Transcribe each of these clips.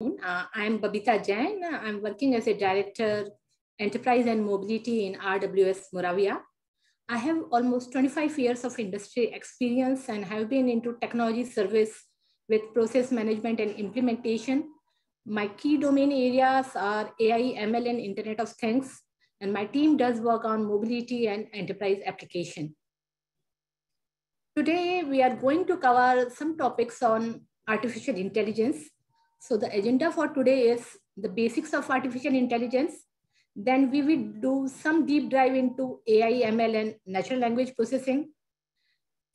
I'm Babita Jain. I'm working as a Director, Enterprise and Mobility in RWS Moravia. I have almost 25 years of industry experience and have been into technology service with process management and implementation. My key domain areas are AI, ML, and Internet of Things, and my team does work on mobility and enterprise application. Today, we are going to cover some topics on artificial intelligence. So the agenda for today is the basics of artificial intelligence. Then we will do some deep dive into AI, ML, and natural language processing.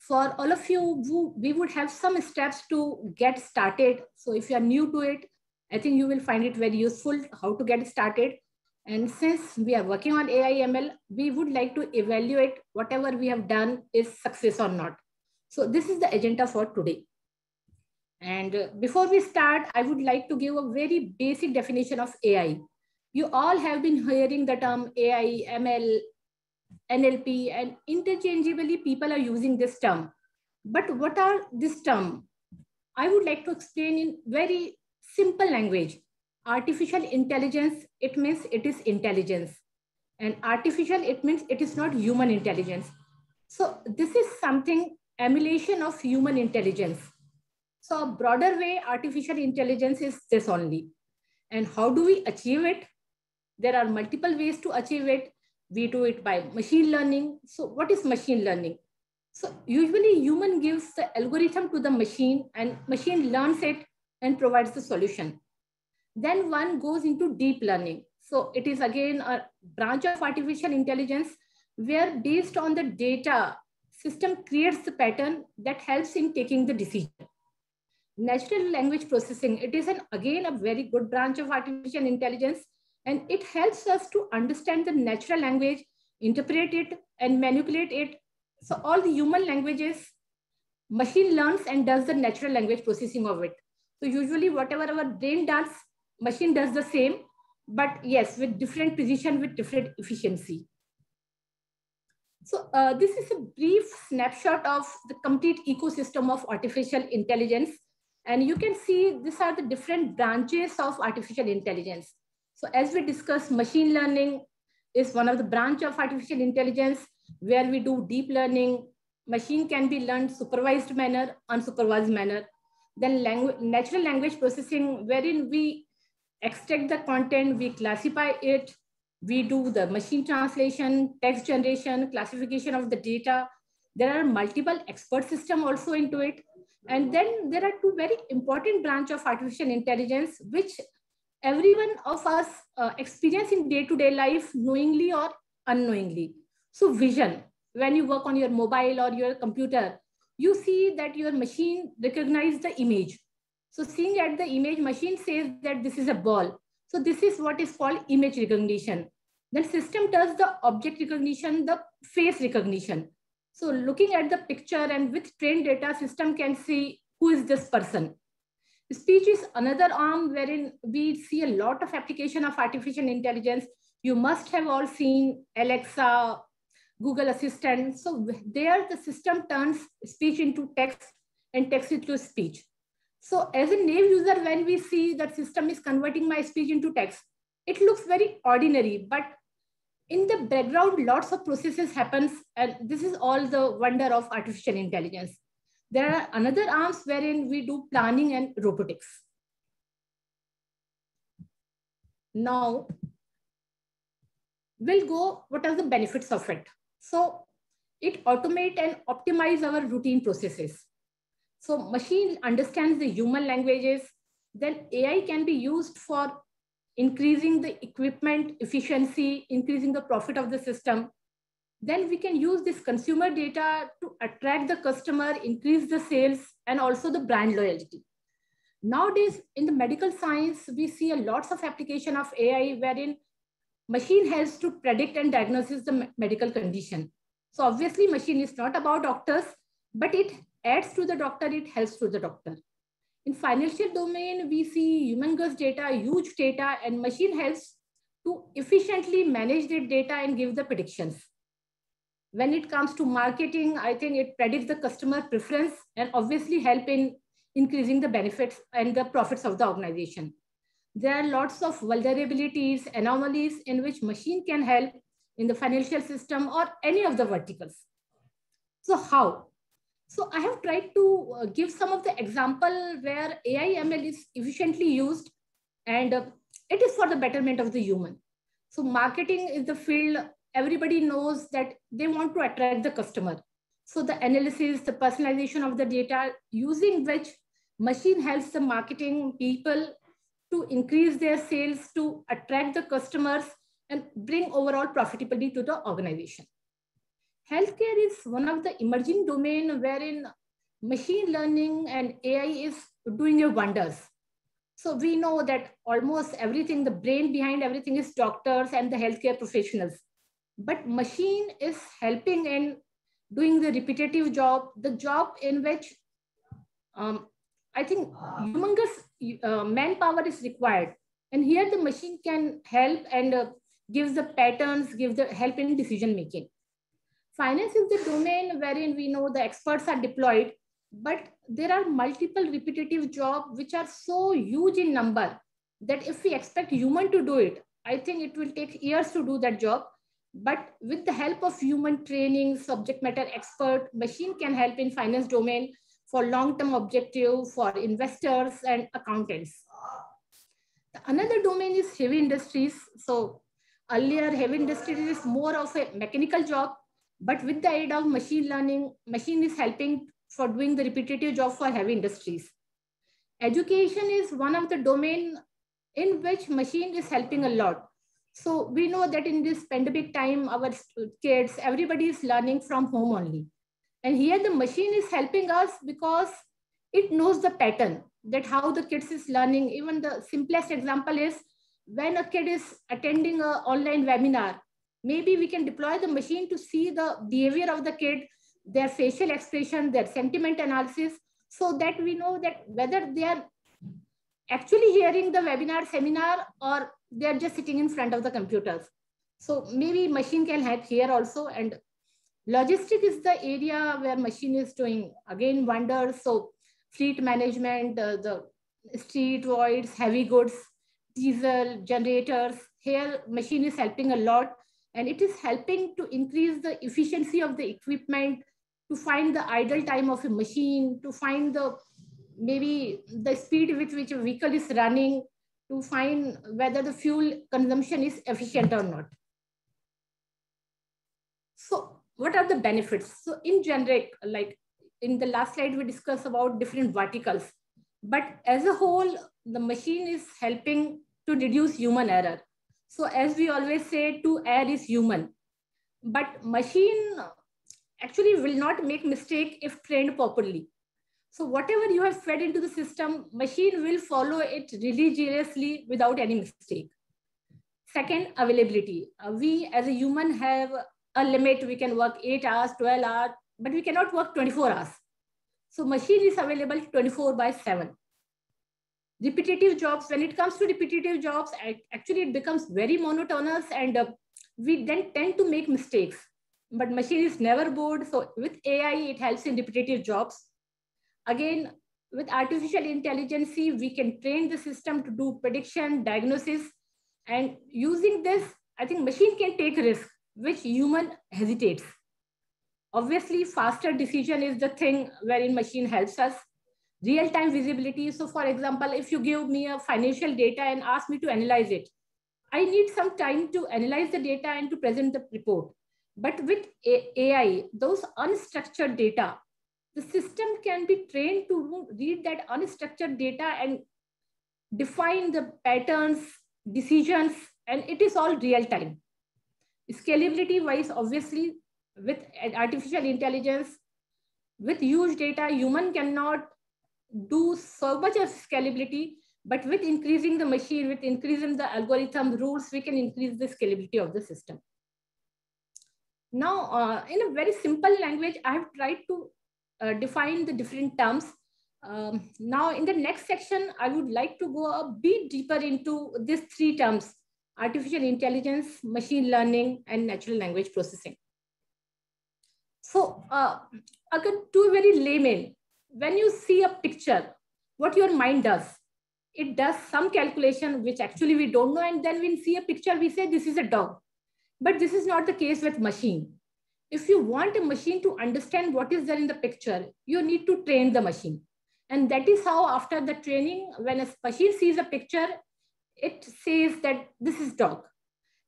For all of you, we would have some steps to get started. So if you are new to it, I think you will find it very useful how to get started. And since we are working on AI, ML, we would like to evaluate whatever we have done is success or not. So this is the agenda for today. And before we start, I would like to give a very basic definition of AI. You all have been hearing the term AI, ML, NLP, and interchangeably people are using this term. But what are this term? I would like to explain in very simple language. Artificial intelligence, it means it is intelligence. And artificial, it means it is not human intelligence. So this is something emulation of human intelligence. So a broader way, artificial intelligence is this only. And how do we achieve it? There are multiple ways to achieve it. We do it by machine learning. So what is machine learning? So usually human gives the algorithm to the machine and machine learns it and provides the solution. Then one goes into deep learning. So it is again a branch of artificial intelligence where based on the data, system creates the pattern that helps in taking the decision. Natural language processing, it is again a very good branch of artificial intelligence, and it helps us to understand the natural language, interpret it, and manipulate it. So all the human languages, machine learns and does the natural language processing of it. So usually whatever our brain does, machine does the same, but yes, with different precision, with different efficiency. So this is a brief snapshot of the complete ecosystem of artificial intelligence. And you can see these are the different branches of artificial intelligence. So as we discussed, machine learning is one of the branch of artificial intelligence where we do deep learning. Machine can be learned supervised manner, unsupervised manner. Then natural language processing, wherein we extract the content, we classify it, we do the machine translation, text generation, classification of the data. There are multiple expert systems also into it. And then there are two very important branch of artificial intelligence, which everyone of us experience in day-to-day life, knowingly or unknowingly. So vision, when you work on your mobile or your computer, you see that your machine recognizes the image. So seeing at the image, machine says that this is a ball. So this is what is called image recognition. Then system does the object recognition, the face recognition. So looking at the picture and with trained data, system can see who is this person. Speech is another arm wherein we see a lot of application of artificial intelligence. You must have all seen Alexa, Google Assistant. So there the system turns speech into text and text into speech. So as a naive user, when we see that system is converting my speech into text, it looks very ordinary, but in the background, lots of processes happens, and this is all the wonder of artificial intelligence. There are another arms wherein we do planning and robotics. Now, we'll go, what are the benefits of it? So it automate and optimize our routine processes. So machine understands the human languages, then AI can be used for increasing the equipment efficiency, increasing the profit of the system. Then we can use this consumer data to attract the customer, increase the sales, and also the brand loyalty. Nowadays, in the medical science, we see a lots of application of AI wherein machine helps to predict and diagnose the medical condition. So obviously, machine is not about doctors, but it adds to the doctor, it helps to the doctor. In financial domain, we see humongous data, huge data, and machine helps to efficiently manage the data and give the predictions. When it comes to marketing, I think it predicts the customer preference and obviously help in increasing the benefits and the profits of the organization. There are lots of vulnerabilities, anomalies in which machine can help in the financial system or any of the verticals. So how? So I have tried to give some of the example where AI ML is efficiently used, and it is for the betterment of the human. So marketing is the field, everybody knows that they want to attract the customer. So the analysis, the personalization of the data using which machine helps the marketing people to increase their sales, to attract the customers and bring overall profitability to the organization. Healthcare is one of the emerging domain wherein machine learning and AI is doing your wonders. So we know that almost everything, the brain behind everything is doctors and the healthcare professionals. But machine is helping in doing the repetitive job, the job in which I think humongous manpower is required. And here the machine can help and gives the patterns, gives the help in decision making. Finance is the domain wherein we know the experts are deployed, but there are multiple repetitive jobs which are so huge in number that if we expect human to do it, I think it will take years to do that job. But with the help of human training, subject matter expert, machine can help in finance domain for long-term objective, for investors and accountants. Another domain is heavy industries. So earlier, heavy industries is more of a mechanical job, but with the aid of machine learning, machine is helping for doing the repetitive job for heavy industries. Education is one of the domain in which machine is helping a lot. So we know that in this pandemic time, our kids, everybody is learning from home only. And here the machine is helping us because it knows the pattern that how the kids is learning. Even the simplest example is when a kid is attending an online webinar, maybe we can deploy the machine to see the behavior of the kid, their facial expression, their sentiment analysis, so that we know that whether they are actually hearing the webinar seminar or they are just sitting in front of the computers. So maybe machine can help here also. And logistic is the area where machine is doing again wonders. So fleet management, the street voids, heavy goods, diesel, generators, here machine is helping a lot. And it is helping to increase the efficiency of the equipment, to find the idle time of a machine, to find the maybe the speed with which a vehicle is running, to find whether the fuel consumption is efficient or not. So what are the benefits? So in generic, like in the last slide, we discussed about different verticals, but as a whole, the machine is helping to reduce human error. So as we always say, to err is human, but machine actually will not make mistake if trained properly. So whatever you have fed into the system, machine will follow it religiously without any mistake. Second, availability. We as a human have a limit. We can work 8 hours, 12 hours, but we cannot work 24 hours. So machine is available 24/7. Repetitive jobs, when it comes to repetitive jobs, actually it becomes very monotonous and we then tend to make mistakes. But machine is never bored. So with AI, it helps in repetitive jobs. Again, with artificial intelligence, we can train the system to do prediction, diagnosis, and using this, I think machine can take risk, which human hesitates. Obviously, faster decision is the thing wherein machine helps us. Real-time visibility. So for example, if you give me a financial data and ask me to analyze it, I need some time to analyze the data and to present the report. But with AI, those unstructured data, the system can be trained to read that unstructured data and define the patterns, decisions, and it is all real time. Scalability wise, obviously, with artificial intelligence, with huge data, human cannot do so much of scalability, but with increasing the machine, with increasing the algorithm rules, we can increase the scalability of the system. Now, in a very simple language, I have tried to define the different terms. Now, in the next section, I would like to go a bit deeper into these three terms: artificial intelligence, machine learning, and natural language processing. So, again, to a very layman, when you see a picture, what your mind does? it does some calculation, which actually we don't know. And then we see a picture, we say this is a dog. But this is not the case with machine. If you want a machine to understand what is there in the picture, you need to train the machine. And that is how after the training, when a machine sees a picture, it says that this is dog.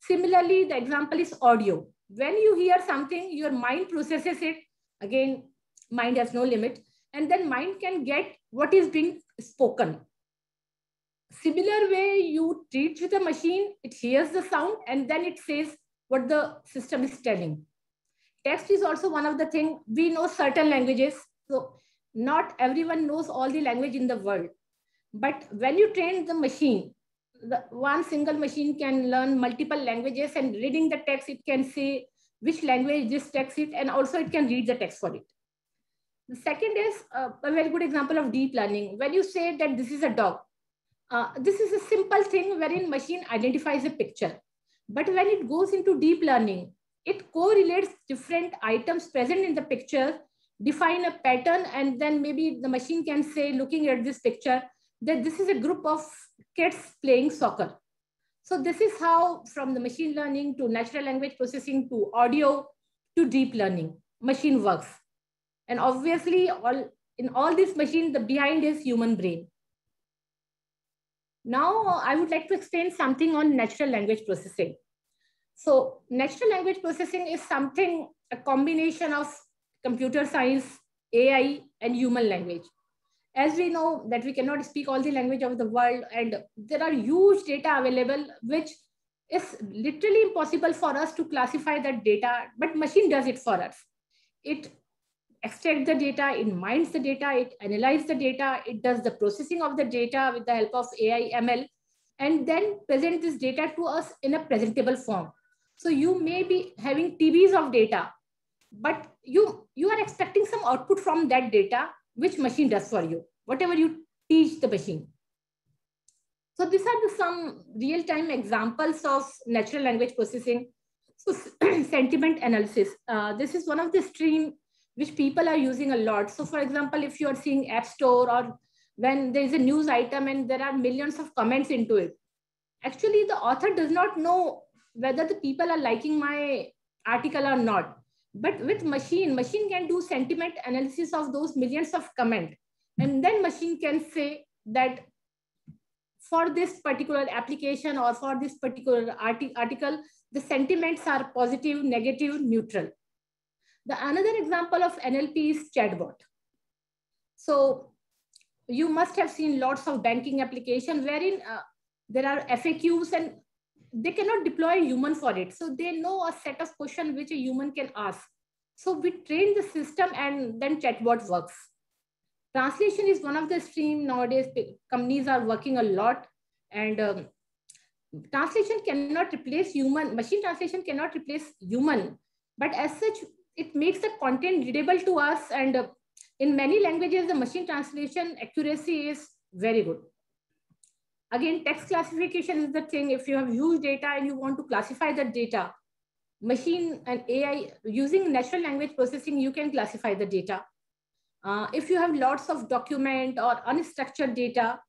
Similarly, the example is audio. When you hear something, your mind processes it. Again, mind has no limit. And then mind can get what is being spoken. Similar way, you teach the machine, it hears the sound, and then it says what the system is telling. Text is also one of the things. We know certain languages. So not everyone knows all the language in the world. But when you train the machine, the one single machine can learn multiple languages, and reading the text, it can say which language this text is, and also it can read the text for it. The second is a very good example of deep learning. When you say that this is a dog, this is a simple thing wherein machine identifies a picture. But when it goes into deep learning, it correlates different items present in the picture, define a pattern, and then maybe the machine can say, looking at this picture, that this is a group of kids playing soccer. So this is how, from the machine learning to natural language processing to audio to deep learning, machine works. And obviously, in all this machine, the behind is human brain. Now, I would like to explain something on natural language processing. So natural language processing is something, a combination of computer science, AI, and human language. As we know that we cannot speak all the language of the world, and there are huge data available, which is literally impossible for us to classify that data, but machine does it for us. It extracts the data, it mines the data, it analyzes the data, it does the processing of the data with the help of AI, ML, and then present this data to us in a presentable form. So you may be having TBs of data, but you are expecting some output from that data, which machine does for you, whatever you teach the machine. So these are some real-time examples of natural language processing. So sentiment analysis. This is one of the stream which people are using a lot. So for example, if you are seeing App Store, or when there is a news item and there are millions of comments into it, actually the author does not know whether the people are liking my article or not. But with machine can do sentiment analysis of those millions of comment. And then machine can say that for this particular application or for this particular article, the sentiments are positive, negative, neutral. The another example of NLP is chatbot. So you must have seen lots of banking applications wherein there are FAQs and they cannot deploy a human for it. So they know a set of questions which a human can ask. So we train the system and then chatbot works. Translation is one of the stream nowadays. Companies are working a lot, and translation cannot replace human. Machine translation cannot replace human, but as such, it makes the content readable to us. And in many languages, the machine translation accuracy is very good. Again, text classification is the thing. If you have huge data and you want to classify that data, machine and AI using natural language processing, you can classify the data. If you have lots of document or unstructured data,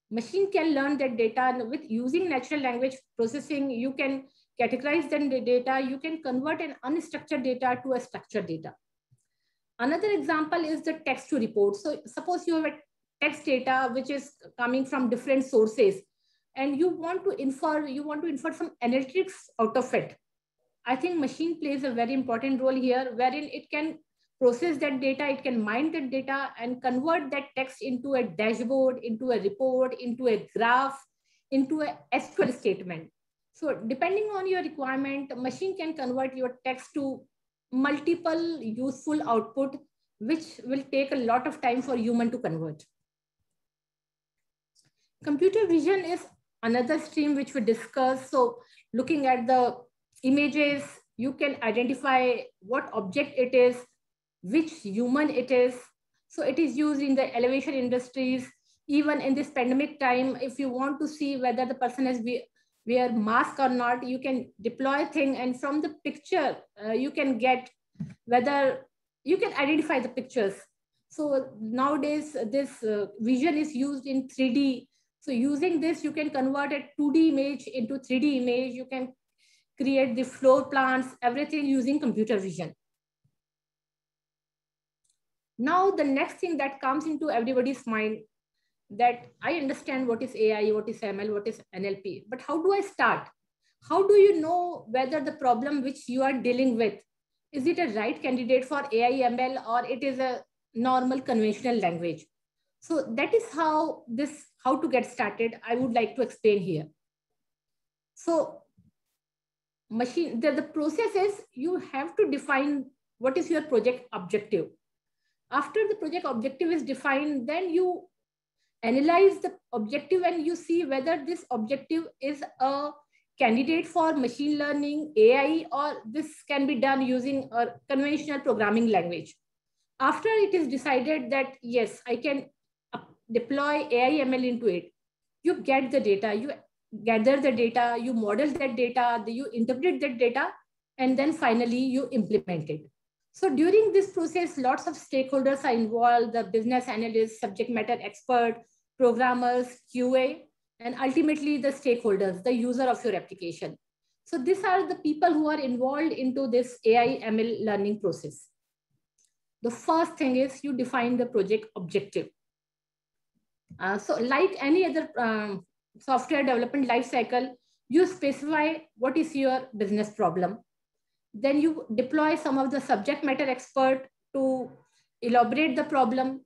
machine can learn that data, and with using natural language processing, you can categorize the data, you can convert an unstructured data to a structured data. Another example is the text to report. So suppose you have a text data which is coming from different sources, and you want to infer some analytics out of it. I think machine plays a very important role here, wherein it can process that data, it can mine that data and convert that text into a dashboard, into a report, into a graph, into a SQL statement. So depending on your requirement, machine can convert your text to multiple useful output, which will take a lot of time for human to convert. Computer vision is another stream which we discuss. So looking at the images, you can identify what object it is, which human it is. So it is used in the elevation industries. Even in this pandemic time, if you want to see whether the person has wear mask or not, you can deploy thing, and from the picture, you can get whether you can identify the pictures. So nowadays, this vision is used in 3D. So using this, you can convert a 2D image into 3D image. You can create the floor plans, everything using computer vision. Now, the next thing that comes into everybody's mind, that I understand what is AI, what is ML, what is NLP, but how do I start? How do you know whether the problem which you are dealing with, is it a right candidate for AI, ML, or it is a normal conventional language? So that is how to get started, I would like to explain here. So the process is, you have to define what is your project objective. After the project objective is defined, then you analyze the objective and you see whether this objective is a candidate for machine learning, AI, or this can be done using a conventional programming language. After it is decided that, yes, I can deploy AI ML into it, you get the data, you gather the data, you model that data, you interpret that data, and then finally you implement it. So during this process, lots of stakeholders are involved: the business analysts, subject matter expert, programmers, QA, and ultimately the stakeholders, the user of your application. So these are the people who are involved into this AI ML learning process. The first thing is, you define the project objective. So like any other software development lifecycle, you specify what is your business problem. Then you deploy some of the subject matter expert to elaborate the problem.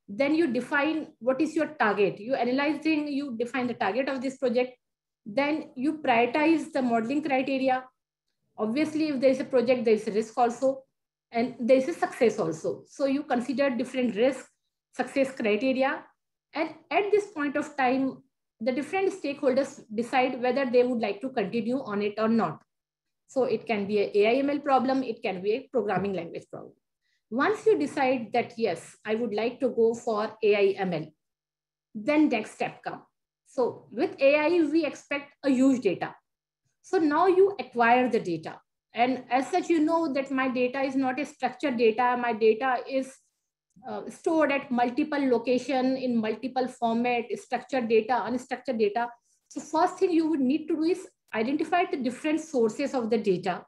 Then you define what is your target. You analyzing, you define the target of this project. Then you prioritize the modeling criteria. Obviously, if there is a project, there is a risk also, and there is a success also. So you consider different risk, success criteria. And at this point of time, the different stakeholders decide whether they would like to continue on it or not. So it can be an AI/ML problem, it can be a programming language problem. Once you decide that, yes, I would like to go for AI/ML, then next step comes. So with AI, we expect a huge data. So now you acquire the data. And as such, you know that my data is not a structured data. My data is stored at multiple location in multiple format, structured data, unstructured data. So first thing you would need to do is identify the different sources of the data.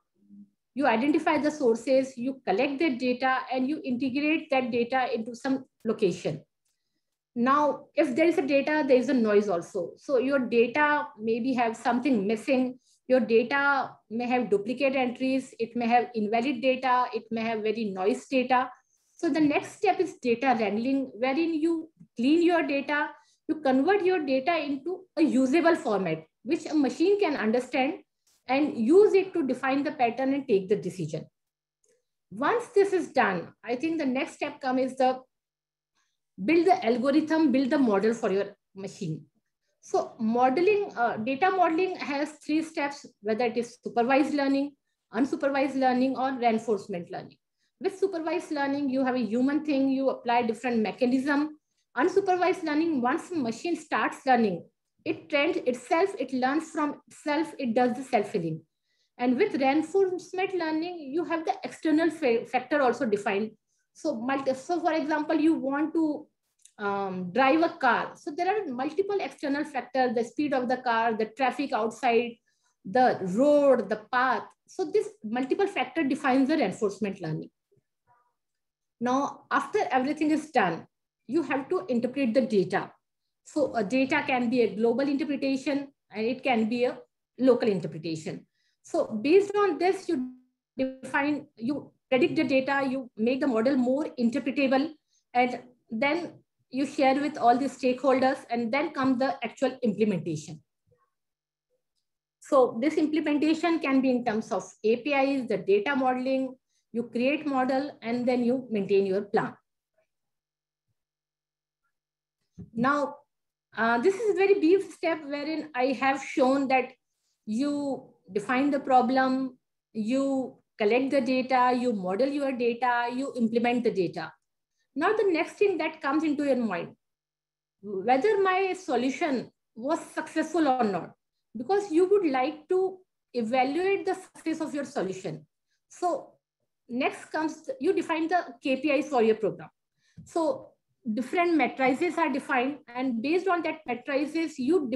You identify the sources, you collect the data, and you integrate that data into some location. Now, if there is a data, there is a noise also. So your data maybe have something missing. Your data may have duplicate entries. It may have invalid data. It may have very noise data. So the next step is data wrangling, wherein you clean your data, you convert your data into a usable format, which a machine can understand and use it to define the pattern and take the decision. Once this is done, I think the next step is the build the algorithm, build the model for your machine. So modeling, data modeling has 3 steps, whether it is supervised learning, unsupervised learning, or reinforcement learning. With supervised learning, you have a human thing, you apply different mechanism. Unsupervised learning, once the machine starts learning, it trains itself, it learns from itself, it does the self-healing. And with reinforcement learning, you have the external factor also defined. So for example, you want to drive a car. So there are multiple external factors: the speed of the car, the traffic outside, the road, the path. So this multiple factor defines the reinforcement learning. Now, after everything is done, you have to interpret the data. So a data can be a global interpretation and it can be a local interpretation. So based on this, you define, you predict the data, you make the model more interpretable, and then you share with all the stakeholders, and then comes the actual implementation. So this implementation can be in terms of APIs, the data modeling, you create model, and then you maintain your plan. Now, this is a very brief step wherein I have shown that you define the problem, you collect the data, you model your data, you implement the data. Now, the next thing that comes into your mind, whether my solution was successful or not, because you would like to evaluate the success of your solution. So next comes, you define the KPIs for your program. So different matrices are defined, and based on that matrices, you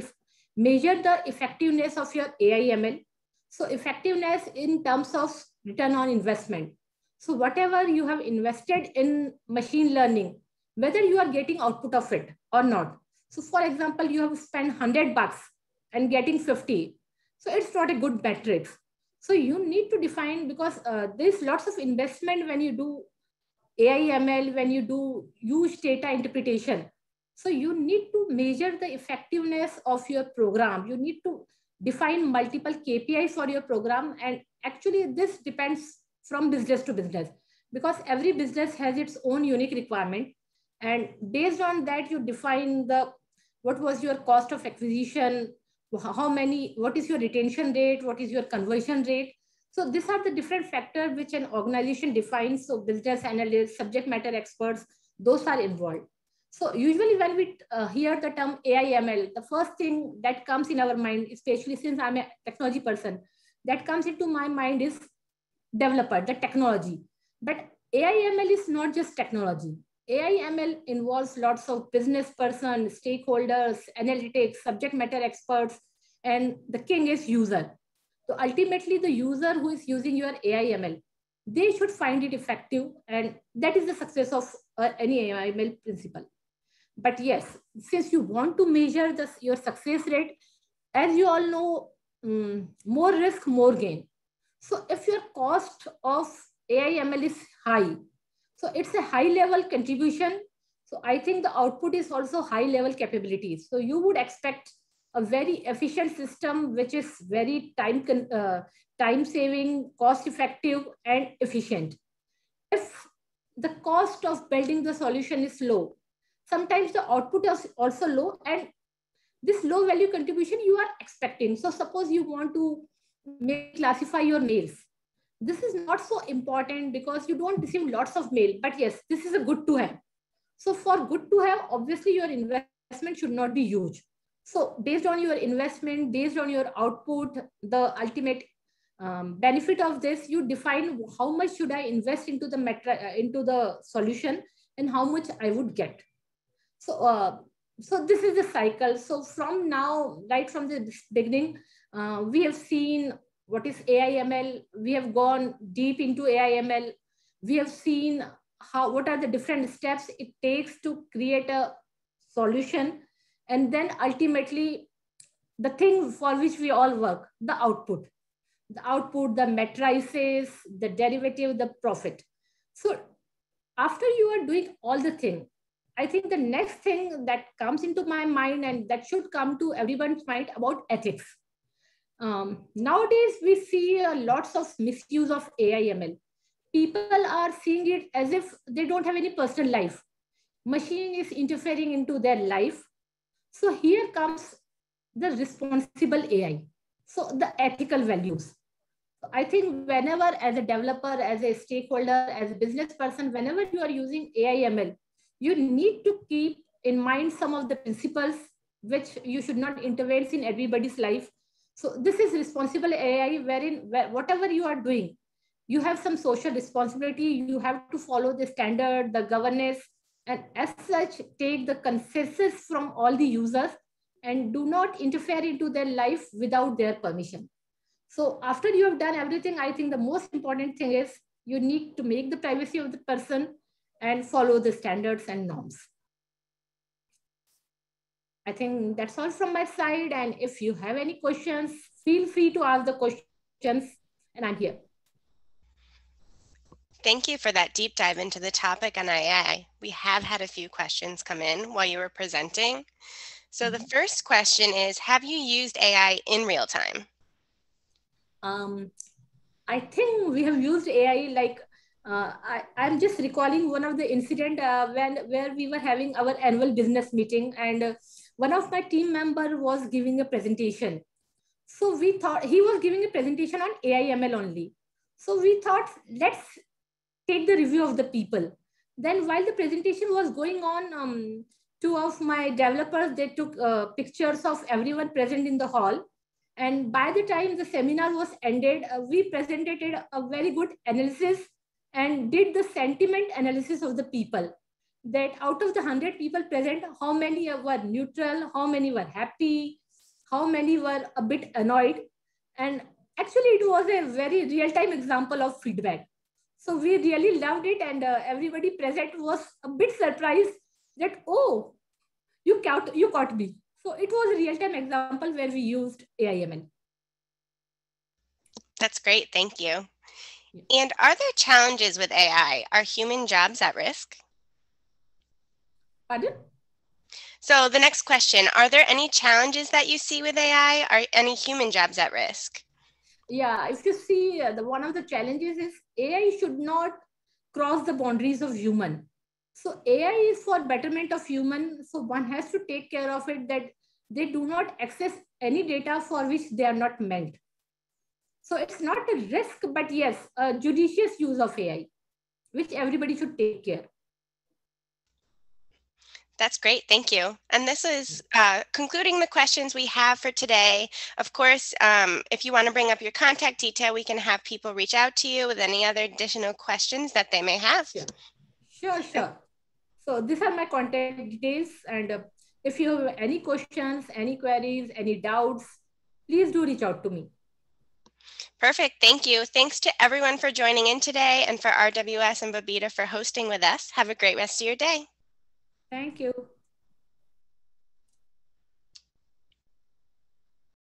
measure the effectiveness of your AI ML. So effectiveness in terms of return on investment. So whatever you have invested in machine learning, whether you are getting output of it or not. So for example, you have spent $100 and getting 50. So it's not a good metric. So you need to define, because there's lots of investment when you do AI ML, when you do huge data interpretation. So you need to measure the effectiveness of your program. You need to define multiple KPIs for your program. And actually this depends from business to business, because every business has its own unique requirement. And based on that, you define what was your cost of acquisition, what is your retention rate, what is your conversion rate. So these are the different factors which an organization defines. So business analysts, subject matter experts, those are involved. So usually when we hear the term AI ML, the first thing that comes in our mind, especially since I'm a technology person, that comes into my mind is developer, the technology. But AI ML is not just technology. AI ML involves lots of business person, stakeholders, analytics, subject matter experts, and the king is user. So ultimately, the user who is using your AI ML, they should find it effective, and that is the success of any AI ML principle. But yes, since you want to measure your success rate, as you all know, more risk, more gain. So if your cost of AI ML is high, so it's a high level contribution. So I think the output is also high level capabilities. So you would expect a very efficient system, which is very time saving, cost effective, and efficient. If the cost of building the solution is low, sometimes the output is also low, and this low value contribution you are expecting. So suppose you want to classify your mails. This is not so important because you don't receive lots of mail, but yes, this is a good to have. So for good to have, obviously your investment should not be huge. So based on your investment, based on your output, the ultimate benefit of this, you define how much should I invest into the solution and how much I would get. So this is the cycle. So from now, right from the beginning, we have seen what is AI ML. We have gone deep into AI ML. We have seen what are the different steps it takes to create a solution. And then ultimately, the thing for which we all work, the output, the matrices, the derivative, the profit. So after you are doing all the thing, I think the next thing that comes into my mind, and that should come to everyone's mind, about ethics. Nowadays, we see lots of misuse of AI ML. People are seeing it as if they don't have any personal life. Machine is interfering into their life. So here comes the responsible AI. So the ethical values. I think whenever, as a developer, as a stakeholder, as a business person, whenever you are using AI ML, you need to keep in mind some of the principles which you should not intervene in everybody's life. So this is responsible AI, wherein whatever you are doing, you have some social responsibility. You have to follow the standard, the governance, and as such, take the consensus from all the users and do not interfere into their life without their permission. So after you have done everything, I think the most important thing is you need to make the privacy of the person and follow the standards and norms. I think that's all from my side. And if you have any questions, feel free to ask the questions, and I'm here. Thank you for that deep dive into the topic on AI. We have had a few questions come in while you were presenting. So the first question is, have you used AI in real time? I think we have used AI like, I'm just recalling one of the incident where we were having our annual business meeting, and one of my team member was giving a presentation. So we thought he was giving a presentation on AI ML only. So we thought, let's take the review of the people. Then while the presentation was going on, two of my developers, they took pictures of everyone present in the hall. And by the time the seminar was ended, we presented a very good analysis and did the sentiment analysis of the people. that out of the 100 people present, how many were neutral, how many were happy, how many were a bit annoyed. And actually, it was a very real-time example of feedback. So we really loved it, and everybody present was a bit surprised that, oh, you caught me. So it was a real-time example where we used AI/ML. That's great. Thank you. Yeah. And are there challenges with AI? Are human jobs at risk? Pardon? So the next question, are there any challenges that you see with AI? Are any human jobs at risk? Yeah, if you see, one of the challenges is AI should not cross the boundaries of human. So AI is for betterment of human. So one has to take care of it that they do not access any data for which they are not meant. So it's not a risk, but yes, a judicious use of AI, which everybody should take care. That's great. Thank you. And this is concluding the questions we have for today. Of course, if you want to bring up your contact detail, we can have people reach out to you with any other additional questions that they may have. Sure. So these are my contact details. And if you have any questions, any queries, any doubts, please do reach out to me. Perfect. Thank you. Thanks to everyone for joining in today and for RWS and Babita for hosting with us. Have a great rest of your day. Thank you.